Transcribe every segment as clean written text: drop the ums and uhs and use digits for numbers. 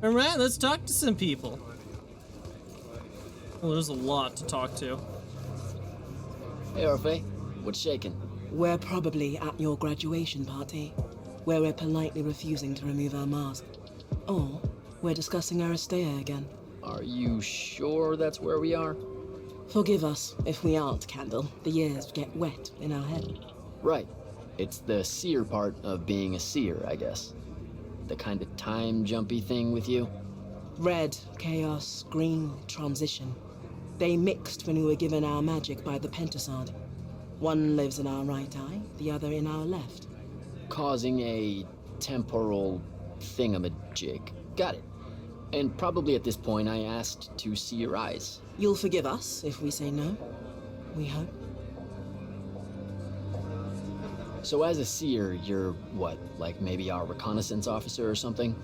Alright, let's talk to some people. Well, there's a lot to talk to. Hey, Orphe. What's shaking? We're probably at your graduation party, where we're politely refusing to remove our mask. Or we're discussing Aristea again. Are you sure that's where we are? Forgive us if we aren't, Candle. The years get wet in our head. Right. It's the seer part of being a seer, I guess. The kind of time-jumpy thing with you? Red, chaos, green, transition. They mixed when we were given our magic by the Pentasod. One lives in our right eye, the other in our left. Causing a temporal thingamajig. Got it. And probably at this point I asked to see your eyes. You'll forgive us if we say no, we hope. So as a seer, you're what, like maybe our reconnaissance officer or something?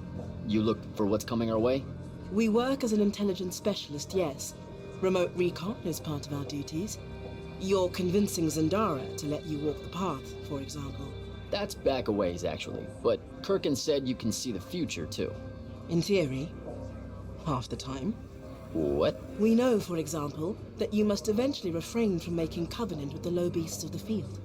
You look for what's coming our way? We work as an intelligence specialist, yes. Remote recon is part of our duties. You're convincing Zendara to let you walk the path, for example. That's back a ways, actually. But Kirkin said you can see the future, too. In theory, half the time. What? We know, for example, that you must eventually refrain from making covenant with the low beasts of the field.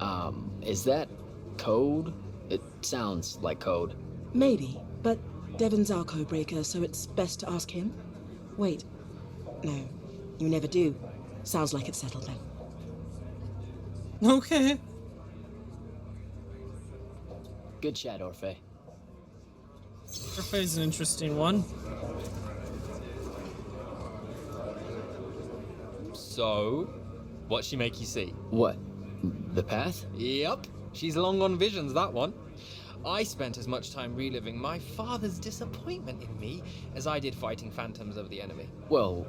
Is that code? It sounds like code. Maybe, but Devon's our codebreaker, so it's best to ask him. Wait. No, you never do. Sounds like it's settled then. Okay. Good chat, Orphe. Orphe's an interesting one. So, what'd she make you see? What? The path? Yep, she's long on visions, that one. I spent as much time reliving my father's disappointment in me as I did fighting phantoms of the enemy. Well,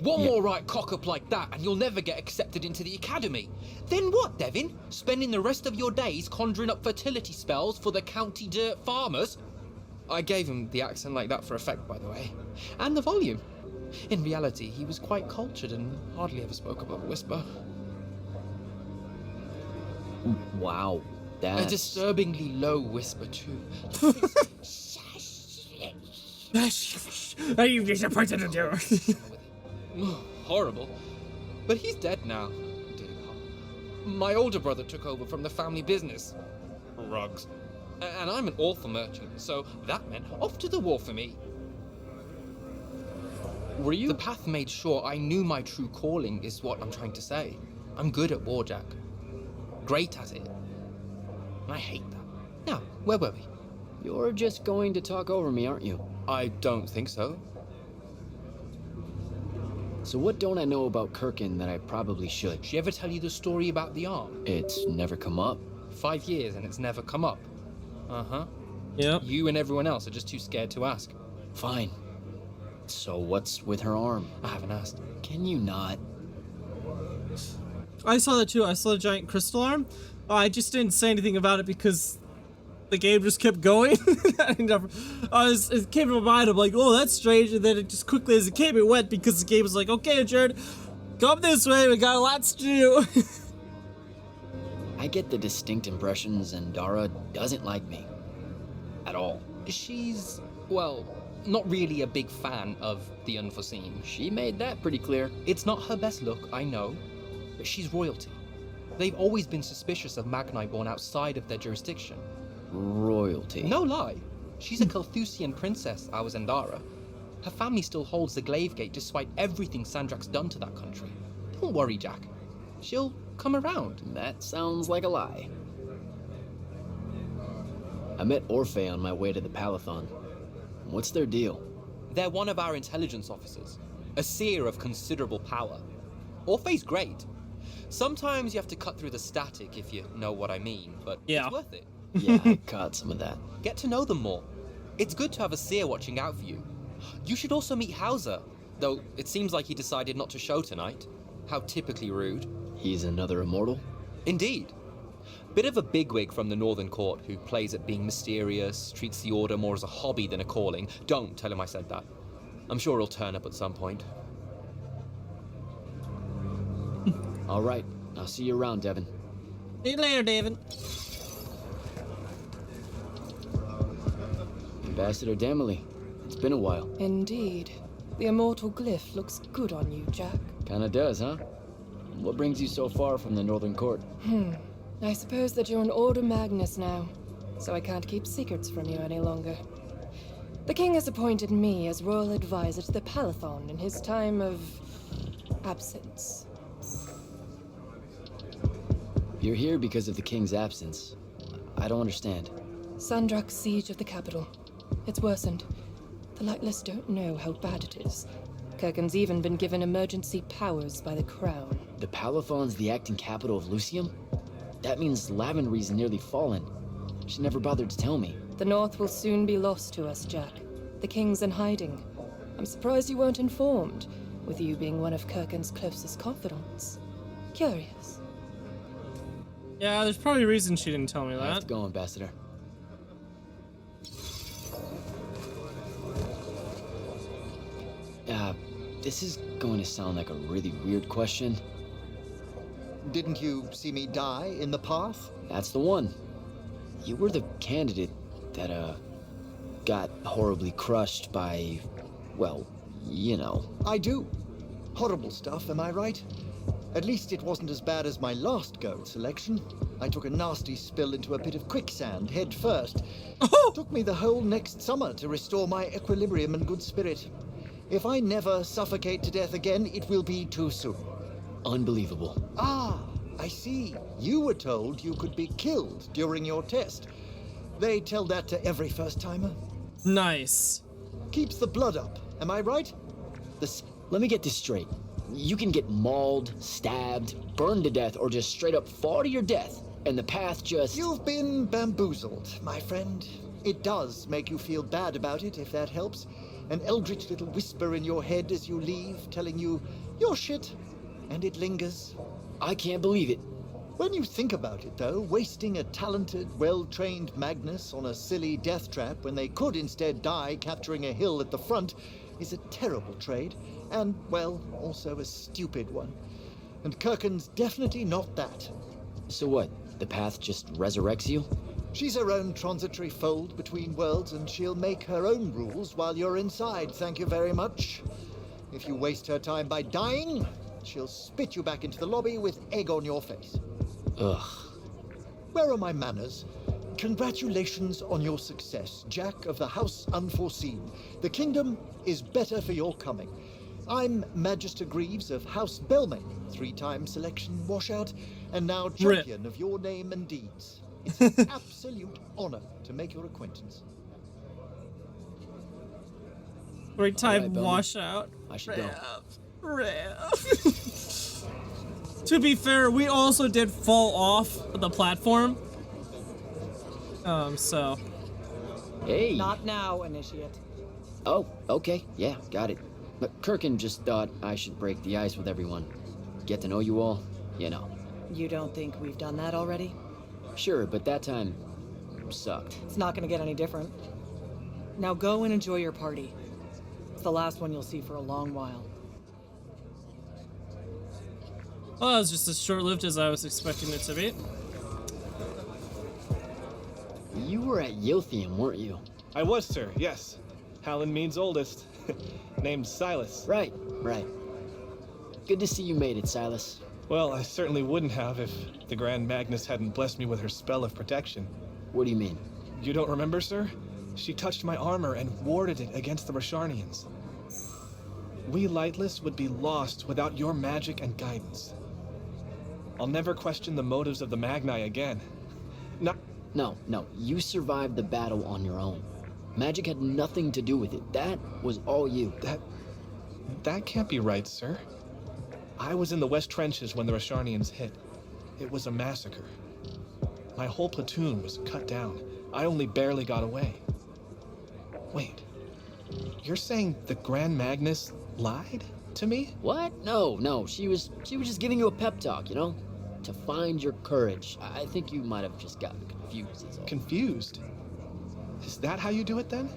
One more right cock-up like that and you'll never get accepted into the academy. Then what, Devin? Spending the rest of your days conjuring up fertility spells for the county dirt farmers? I gave him the accent like that for effect, by the way. And the volume. In reality, he was quite cultured and hardly ever spoke above a whisper. Wow. A That's... disturbingly low whisper, too. Are you disappointed in you? Horrible. But he's dead now. Dear God. My older brother took over from the family business. Rugs. And I'm an author merchant, so that meant off to the war for me. Were you... The path made sure I knew my true calling is what I'm trying to say. I'm good at war, Jack. Great at it. I hate that. Now, where were we? You're just going to talk over me, aren't you? I don't think so. So what don't I know about Kirkin that I probably should? Did she ever tell you the story about the arm? It's never come up. 5 years and it's never come up. Uh-huh. Yep. You and everyone else are just too scared to ask. Fine. So what's with her arm? I haven't asked. Can you not? I saw that too. I saw the giant crystal arm. I just didn't say anything about it because the game just kept going. It came to my mind. I'm like, oh, that's strange. And then it just quickly, as it came, it went because the game was like, okay, Jared, come this way. We got lots to do. I get the distinct impression Zendara doesn't like me. At all. She's, well, not really a big fan of the unforeseen. She made that pretty clear. It's not her best look, I know, but she's royalty. They've always been suspicious of Magni born outside of their jurisdiction. Royalty. No lie. She's a Carthusian princess, our Zendara. Her family still holds the Glaive Gate despite everything Sandrak's done to that country. Don't worry, Jack. She'll come around. That sounds like a lie. I met Orphe on my way to the Palathon. What's their deal? They're one of our intelligence officers, a seer of considerable power. Orphe's great. Sometimes you have to cut through the static, if you know what I mean, but Yeah. it's worth it. Yeah, I caught some of that. Get to know them more. It's good to have a seer watching out for you. You should also meet Hauser, though it seems like he decided not to show tonight. How typically rude. He's another immortal? Indeed. Bit of a bigwig from the Northern Court who plays at being mysterious, treats the Order more as a hobby than a calling. Don't tell him I said that. I'm sure he'll turn up at some point. All right, I'll see you around, Devin. See you later, David. Ambassador Damley, It's been a while. Indeed. The immortal glyph looks good on you, Jack. Kinda does, huh? What brings you so far from the Northern Court? I suppose that you're an Order Magnus now, so I can't keep secrets from you any longer. The king has appointed me as royal advisor to the Palathon in his time of absence. You're here because of the king's absence. I don't understand. Sandrak's siege of the capital. It's worsened. The Lightless don't know how bad it is. Kirken's even been given emergency powers by the crown. The Palathon's the acting capital of Lucium? That means Lavendry's nearly fallen. She never bothered to tell me. The North will soon be lost to us, Jack. The king's in hiding. I'm surprised you weren't informed, with you being one of Kirken's closest confidants. Curious. Yeah, there's probably a reason she didn't tell me I have to that. go, Ambassador. This is going to sound like a really weird question. Didn't you see me die in the path? That's the one. You were the candidate that, got horribly crushed by, well, you know. I do. Horrible stuff, am I right? At least it wasn't as bad as my last go at selection. I took a nasty spill into a pit of quicksand head first. Oh! Took me the whole next summer to restore my equilibrium and good spirit. If I never suffocate to death again, it will be too soon. Unbelievable. Ah, I see. You were told you could be killed during your test. They tell that to every first-timer. Nice. Keeps the blood up, am I right? Let me get this straight. You can get mauled, stabbed, burned to death, or just straight up fall to your death, and the path just... You've been bamboozled, my friend. It does make you feel bad about it, if that helps. An eldritch little whisper in your head as you leave, telling you, you're shit, and it lingers. I can't believe it. When you think about it, though, wasting a talented, well-trained Magnus on a silly death trap when they could instead die capturing a hill at the front is a terrible trade, and, well, also a stupid one. And Kirken's definitely not that. So what? The path just resurrects you? She's her own transitory fold between worlds, and she'll make her own rules while you're inside, thank you very much. If you waste her time by dying, she'll spit you back into the lobby with egg on your face. Ugh. Where are my manners? Congratulations on your success, Jack of the House Unforeseen. The kingdom is better for your coming. I'm Magister Greaves of House Belmain, 3-time selection washout, and now champion of your name and deeds. It's an absolute honor to make your acquaintance. Great time Alright, Bellman. washout. I should go. To be fair, we also did fall off the platform. So. Hey! Not now, Initiate. Oh, okay. Yeah, got it. But Kirken just thought I should break the ice with everyone. Get to know you all, you know. You don't think we've done that already? Sure, but that time sucked. It's not gonna get any different. Now go and enjoy your party. It's the last one you'll see for a long while. Well, that was just as short-lived as I was expecting it to be. You were at Yothium, weren't you? I was, sir, yes. Hallen Mead's oldest. Named Silas. Right. Good to see you made it, Silas. Well, I certainly wouldn't have if the Grand Magnus hadn't blessed me with her spell of protection. What do you mean? You don't remember, sir? She touched my armor and warded it against the Rasharnians. We Lightless would be lost without your magic and guidance. I'll never question the motives of the Magni again. No, you survived the battle on your own. Magic had nothing to do with it. That was all you. That can't be right, sir. I was in the West Trenches when the Rasharnians hit. It was a massacre. My whole platoon was cut down. I only barely got away. Wait, you're saying the Grand Magnus lied to me? What? No. She was just giving you a pep talk, you know? To find your courage. I think you might have just gotten confused, is all. Confused? Is that how you do it then?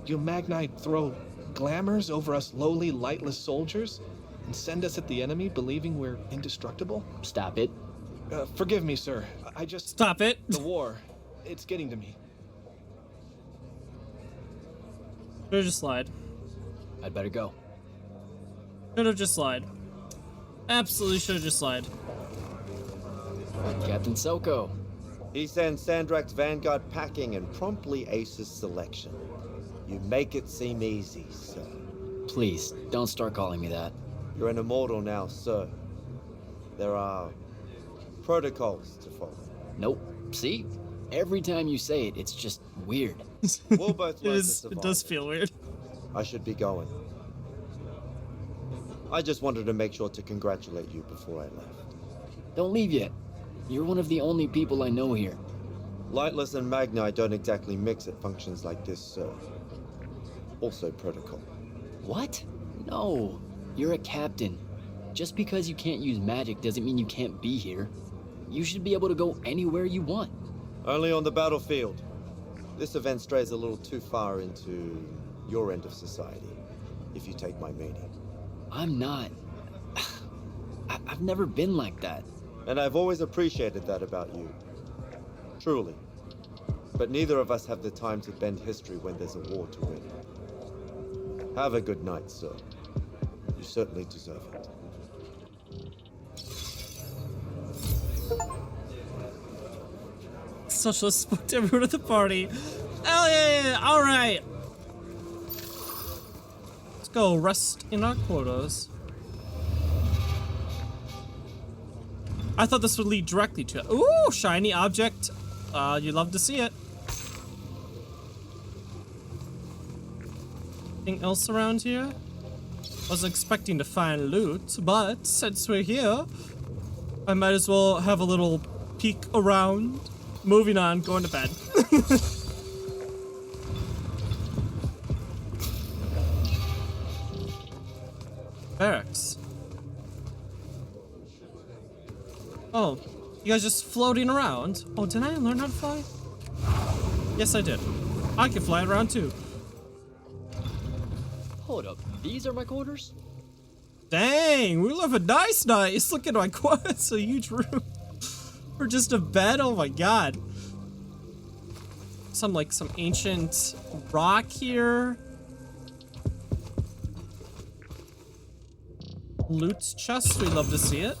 You Magni throw glamours over us lowly, lightless soldiers and send us at the enemy believing we're indestructible? Stop it. Forgive me, sir. I just... Stop it. The war, it's getting to me. Should've just lied. I'd better go. Should've just lied. Absolutely should've just lied. Captain Soko. He sends Sandrak's vanguard packing and promptly aces selection. You make it seem easy, sir. Please, don't start calling me that. You're an immortal now, sir. There are protocols to follow. Nope. See? Every time you say it, it's just weird. We'll both learn to It survive. does feel weird. I should be going. I just wanted to make sure to congratulate you before I left. Don't leave yet. You're one of the only people I know here. Lightless and Magni don't exactly mix at functions like this, sir. Also protocol. What? No. You're a captain. Just because you can't use magic doesn't mean you can't be here. You should be able to go anywhere you want. Only on the battlefield. This event strays a little too far into your end of society, if you take my meaning. I'm not. I've never been like that. And I've always appreciated that about you. Truly. But neither of us have the time to bend history when there's a war to win. Have a good night, sir. You certainly deserve it. Socialist spoke to everyone at the party. Hell yeah! Alright! Let's go rest in our quarters. I thought this would lead directly to it. Ooh, shiny object. You'd love to see it. Anything else around here? Wasn't expecting to find loot, but since we're here, I might as well have a little peek around. Moving on, going to bed. Barracks. Oh, you guys just floating around? Oh, didn't I learn how to fly? Yes, I did. I can fly around too. Hold up. These are my quarters? Dang, we live a nice. Look at my quad. It's a huge room. Or just a bed. Oh my god. Some ancient rock here. Loot chest. We'd love to see it.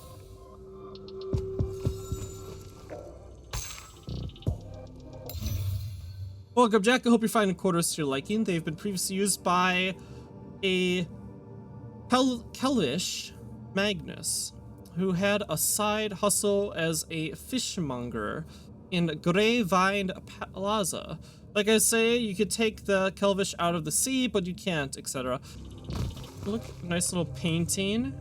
Welcome, Jack. I hope you're finding quarters to your liking. They've been previously used by a Kelvish Magnus, who had a side hustle as a fishmonger in Greyvine Plaza. Like I say, you could take the Kelvish out of the sea, but you can't, etc. Look, nice little painting.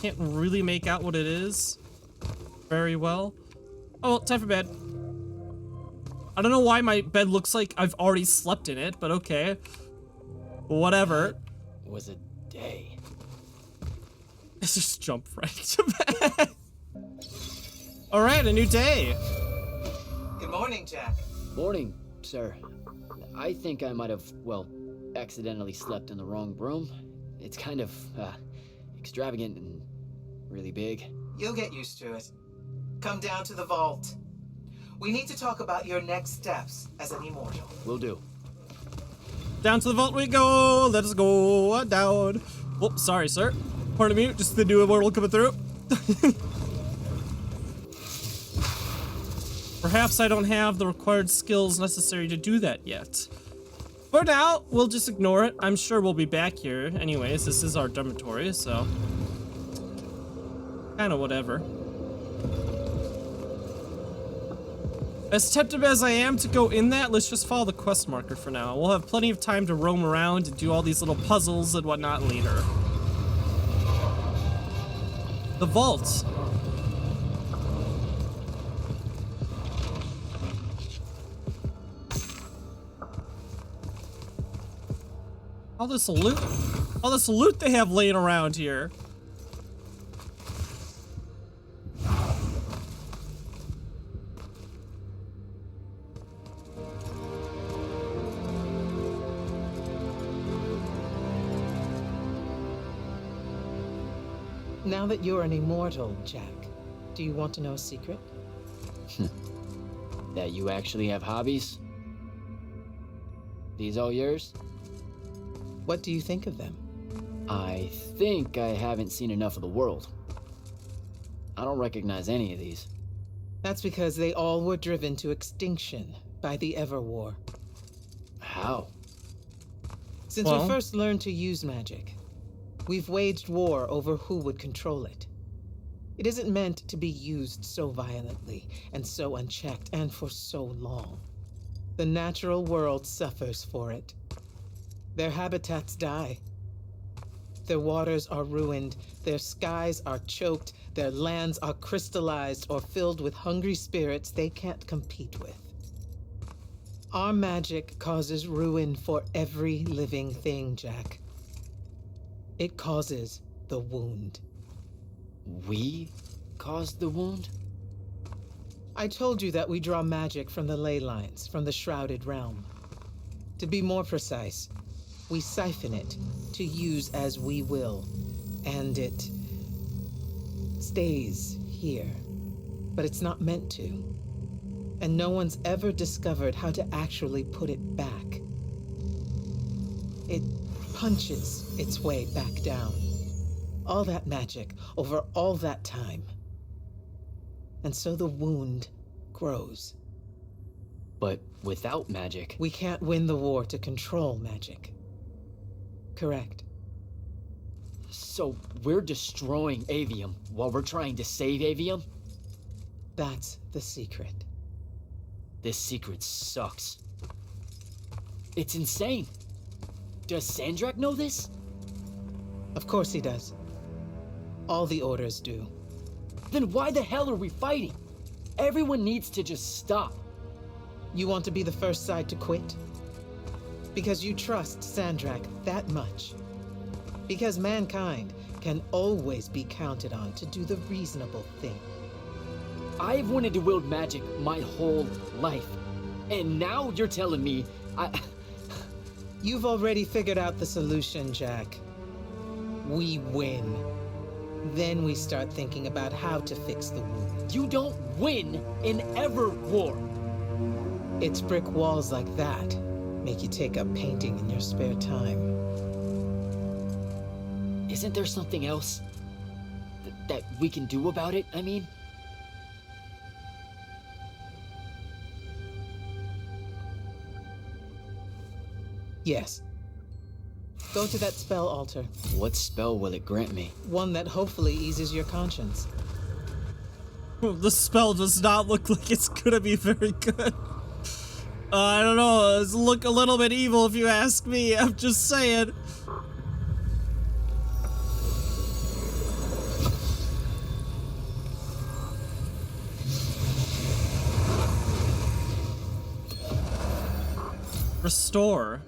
Can't really make out what it is very well. Oh, well, time for bed. I don't know why my bed looks like I've already slept in it, but okay. Whatever. Was a day. Let's just jump right to bed. All right, a new day. Good morning, Jack. Morning, sir. I think I might have, well, accidentally slept in the wrong room. It's kind of, extravagant and really big. You'll get used to it. Come down to the vault. We need to talk about your next steps as an immortal. Will do. Down to the vault we go. Let us go down. Whoops, sorry, sir. Pardon me, just the new immortal coming through. Perhaps I don't have the required skills necessary to do that yet. For now, we'll just ignore it. I'm sure we'll be back here anyways. This is our dormitory, so kind of whatever. As tempted as I am to go in that, let's just follow the quest marker for now. We'll have plenty of time to roam around and do all these little puzzles and whatnot later. The vault. All this loot they have laying around here. Now that you're an immortal, Jack, do you want to know a secret? That you actually have hobbies? These all yours? What do you think of them? I think I haven't seen enough of the world. I don't recognize any of these. That's because they all were driven to extinction by the Everwar. How? Since we first learned to use magic, we've waged war over who would control it. It isn't meant to be used so violently and so unchecked and for so long. The natural world suffers for it. Their habitats die. Their waters are ruined, their skies are choked, their lands are crystallized or filled with hungry spirits they can't compete with. Our magic causes ruin for every living thing, Jack. It causes the wound. We caused the wound? I told you that we draw magic from the ley lines, from the shrouded realm. To be more precise, we siphon it to use as we will, and it stays here. But it's not meant to. And no one's ever discovered how to actually put it back. It punches its way back down. All that magic over all that time. And so the wound grows. But without magic... We can't win the war to control magic. Correct. So we're destroying Aveum while we're trying to save Aveum? That's the secret. This secret sucks. It's insane. Does Sandrak know this? Of course he does. All the orders do. Then why the hell are we fighting? Everyone needs to just stop. You want to be the first side to quit? Because you trust Sandrak that much. Because mankind can always be counted on to do the reasonable thing. I've wanted to wield magic my whole life. And now you're telling me You've already figured out the solution, Jack. We win. Then we start thinking about how to fix the wound. You don't win in ever war. It's brick walls like that make you take up painting in your spare time. Isn't there something else that we can do about it, I mean? Yes. Go to that spell altar. What spell will it grant me? One that hopefully eases your conscience. The spell does not look like it's gonna be very good. I don't know, it's look a little bit evil if you ask me, I'm just saying. Restore.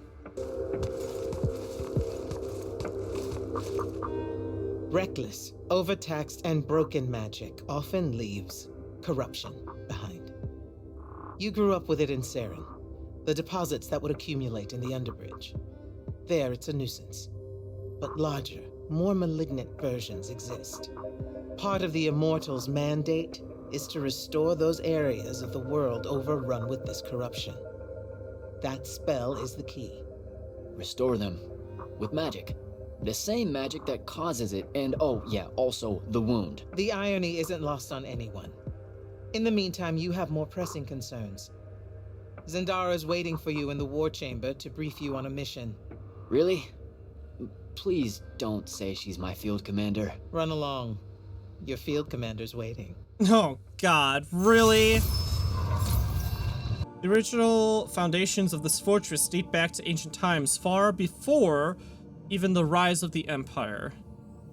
Reckless, overtaxed, and broken magic often leaves corruption behind. You grew up with it in Saren, the deposits that would accumulate in the Underbridge. There, it's a nuisance. But larger, more malignant versions exist. Part of the Immortals' mandate is to restore those areas of the world overrun with this corruption. That spell is the key. Restore them with magic. The same magic that causes it, and oh yeah, also the wound. The irony isn't lost on anyone. In the meantime, you have more pressing concerns. Zendara's waiting for you in the war chamber to brief you on a mission. Really? Please don't say she's my field commander. Run along. Your field commander's waiting. Oh god, really? The original foundations of this fortress date back to ancient times, far before even the rise of the Empire.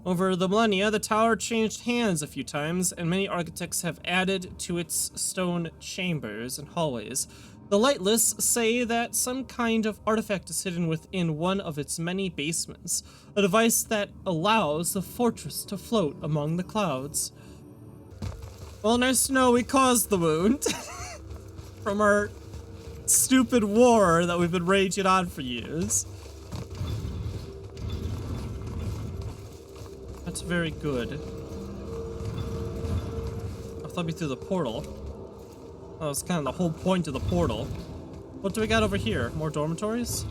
Over the millennia, the tower changed hands a few times, and many architects have added to its stone chambers and hallways. The Lightless say that some kind of artifact is hidden within one of its many basements, a device that allows the fortress to float among the clouds. Well, nice to know we caused the wound from our stupid war that we've been raging on for years. That's very good. I thought we through the portal. That was kind of the whole point of the portal. What do we got over here? More dormitories?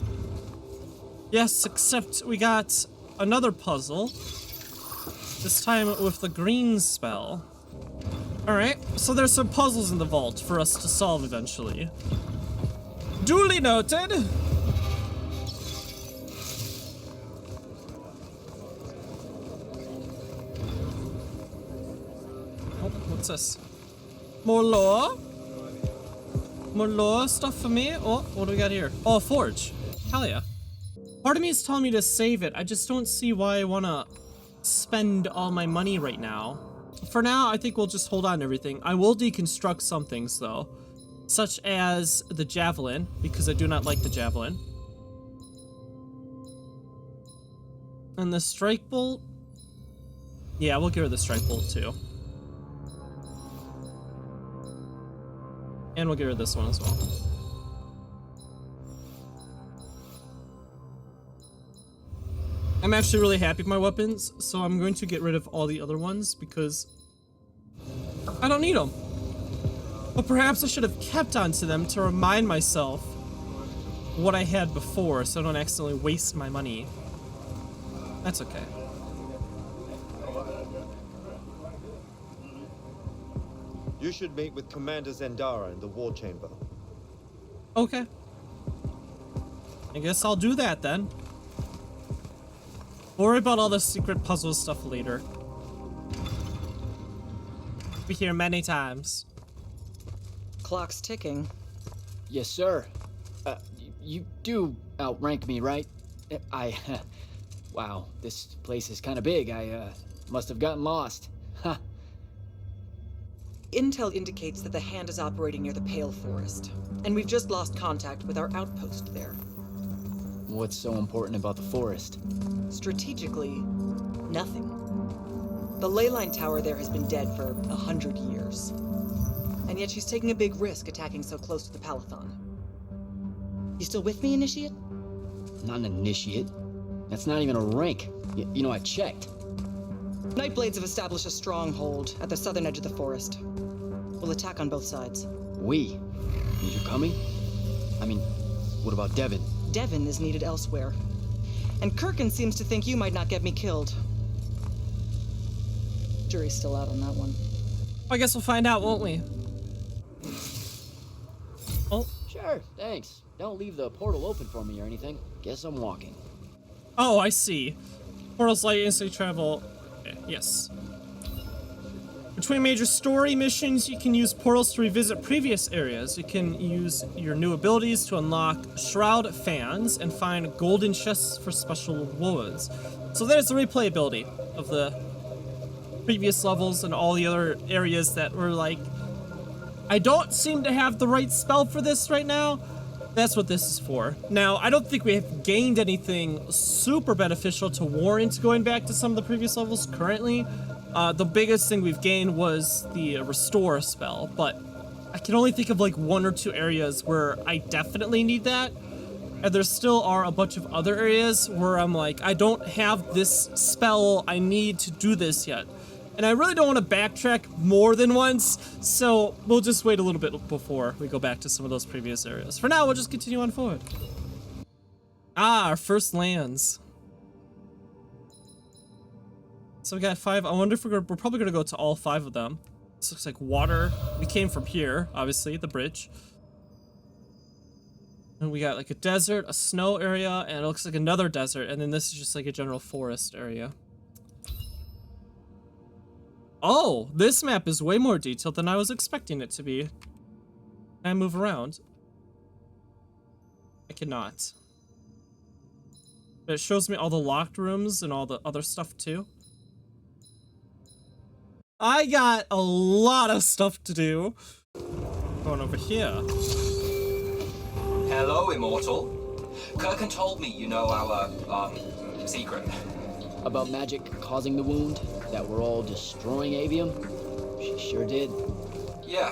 Yes, except we got another puzzle. This time with the green spell. Alright, so there's some puzzles in the vault for us to solve eventually. Duly noted! Oh, what's this? More lore? More lore stuff for me? Oh, what do we got here? Oh, a forge. Hell yeah. Part of me is telling me to save it. I just don't see why I want to spend all my money right now. For now, I think we'll just hold on to everything. I will deconstruct some things, though. Such as the javelin, because I do not like the javelin. And the strike bolt? Yeah, we'll get rid of the strike bolt, too. And we'll get rid of this one as well. I'm actually really happy with my weapons, so I'm going to get rid of all the other ones because I don't need them. But perhaps I should have kept onto them to remind myself what I had before so I don't accidentally waste my money. That's okay. You should meet with Commander Zendara in the war chamber. Okay. I guess I'll do that then. Worry about all the secret puzzle stuff later. Be here many times. Clock's ticking. Yes, sir. You do outrank me, right? Wow, this place is kind of big. I must have gotten lost. Ha. Intel indicates that the Hand is operating near the Pale Forest, and we've just lost contact with our outpost there. What's so important about the forest? Strategically, nothing. The ley line tower there has been dead for 100 years. And yet she's taking a big risk attacking so close to the Palathon. You still with me, Initiate? Not an initiate. That's not even a rank. You know, I checked. Nightblades have established a stronghold at the southern edge of the forest. We'll attack on both sides. We? Need you coming? I mean, what about Devin? Devin is needed elsewhere. And Kirkin seems to think you might not get me killed. Jury's still out on that one. I guess we'll find out, won't we? Oh. Sure, thanks. Don't leave the portal open for me or anything. Guess I'm walking. Oh, I see. Portals light instantly travel. Okay, yes. Between major story missions, you can use portals to revisit previous areas. You can use your new abilities to unlock Shroud fans and find golden chests for special rewards. So there's the replayability of the previous levels and all the other areas that were like, I don't seem to have the right spell for this right now. That's what this is for. Now, I don't think we have gained anything super beneficial to warrant going back to some of the previous levels currently. The biggest thing we've gained was the restore spell, but I can only think of like 1 or 2 areas where I definitely need that. And there still are a bunch of other areas where I'm like, I don't have this spell, I need to do this yet. And I really don't want to backtrack more than once, so we'll just wait a little bit before we go back to some of those previous areas. For now, we'll just continue on forward. Ah, our first lands. So we got 5. I wonder if we're probably gonna go to all 5 of them. This looks like water. We came from here, obviously, the bridge. And we got like a desert, a snow area, and it looks like another desert, and then this is just like a general forest area. Oh, this map is way more detailed than I was expecting it to be. Can I move around? I cannot. But it shows me all the locked rooms and all the other stuff too. I got a lot of stuff to do. Going over here. Hello, Immortal. Kirkin told me you know our secret. About magic causing the wound? That we're all destroying Aveum? She sure did. Yeah,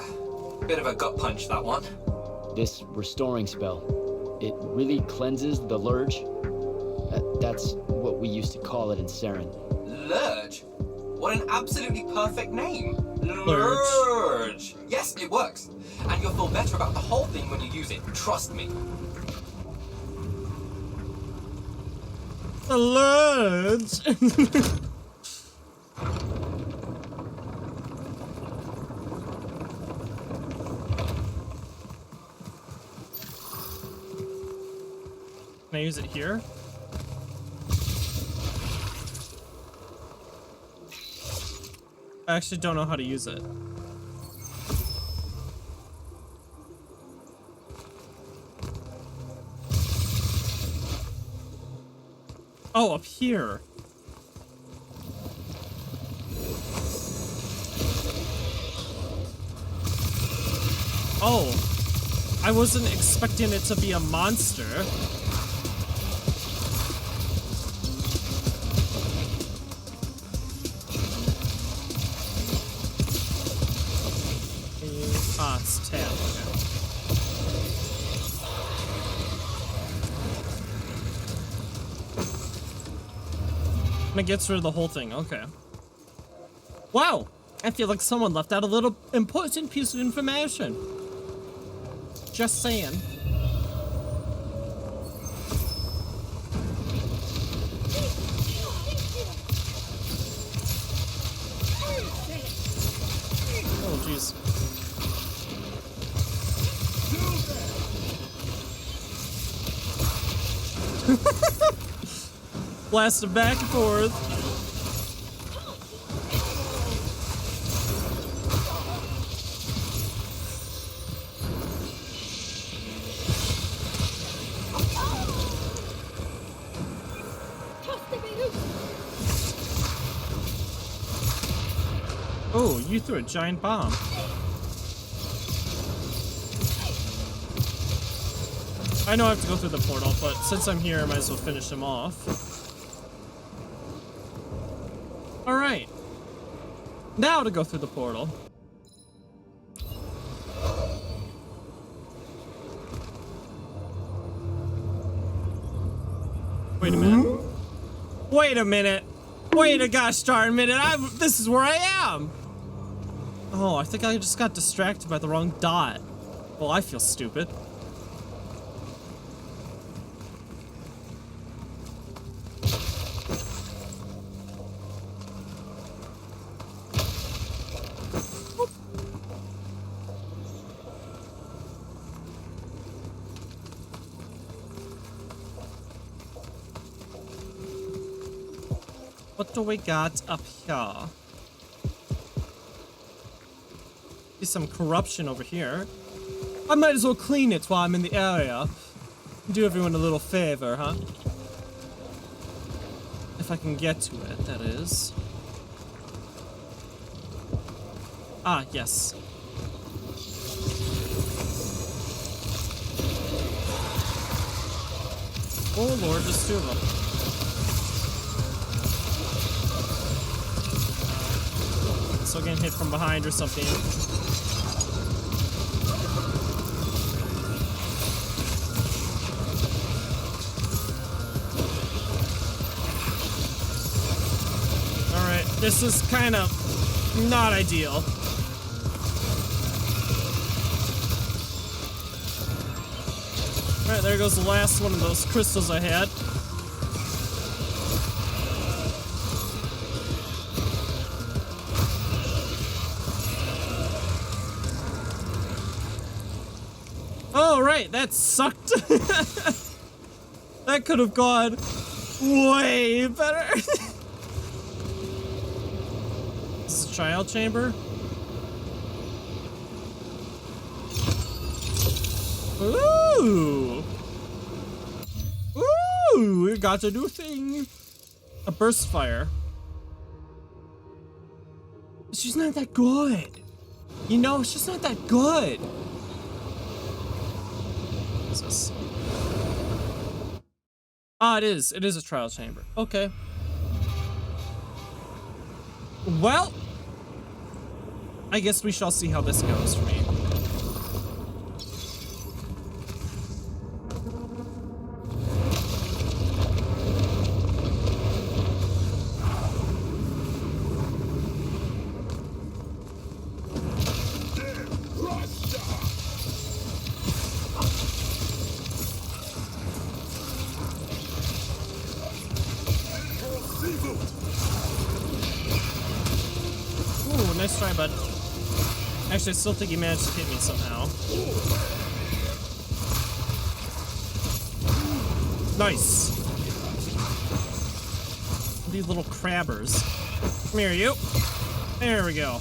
bit of a gut punch, that one. This restoring spell, it really cleanses the Lurge? That's what we used to call it in Saren. Lurge? What an absolutely perfect name. Lurge. Yes, it works. And you'll feel better about the whole thing when you use it. Trust me. The lunch. Can I use it here? I actually don't know how to use it. Oh, up here. Oh, I wasn't expecting it to be a monster. Ah, it's tab. Okay. And it gets rid of the whole thing. Okay. Wow! I feel like someone left out a little important piece of information. Just saying. Oh, jeez. Blasted back and forth. Oh, you threw a giant bomb. I know I have to go through the portal, but since I'm here, I might as well finish him off. Alright. Now to go through the portal. Wait a minute. Wait a minute. Wait a gosh darn minute. This is where I am. Oh, I think I just got distracted by the wrong dot. Well, I feel stupid. What do we got up here? See some corruption over here. I might as well clean it while I'm in the area. Do everyone a little favor, huh? If I can get to it, that is. Ah, yes. Oh lord, there's two of them. Still getting hit from behind or something. Alright, this is kind of not ideal. Alright, there goes the last one of those crystals I had. Oh, right, that sucked. That could have gone way better. This is a trial chamber. Ooh. Ooh, we got a new thing. A burst fire. She's not that good. You know, she's not that good. This? Ah, it is. It is a trial chamber. Okay. Well, I guess we shall see how this goes for me. Ooh, nice try, bud. Actually, I still think he managed to hit me somehow. Nice. These little crabbers. Come here, you. There we go.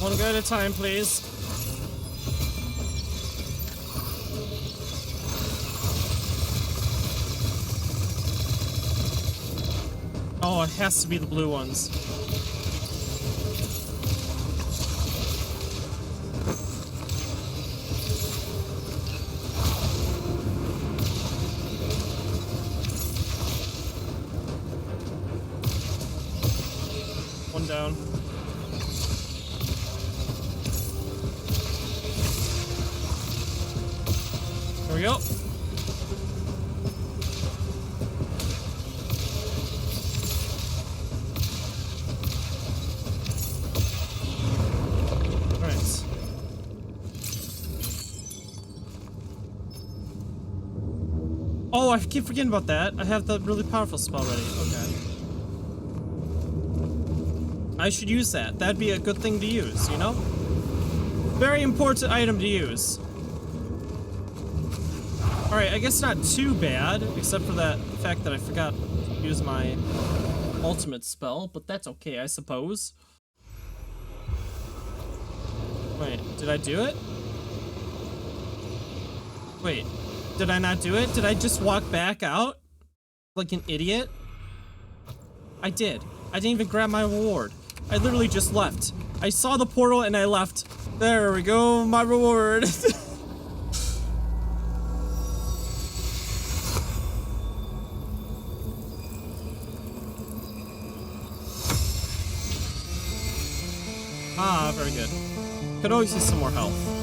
One go at a time, please. Oh, it has to be the blue ones. One down. There we go. Alright. Oh, I keep forgetting about that. I have the really powerful spell ready. Okay. I should use that. That'd be a good thing to use, you know? Very important item to use. Alright, I guess not too bad, except for that fact that I forgot to use my ultimate spell, but that's okay, I suppose. Wait, did I do it? Wait, did I not do it? Did I just walk back out? Like an idiot? I did. I didn't even grab my reward. I literally just left. I saw the portal and I left. There we go, my reward. Ah, very good. Could always use some more health.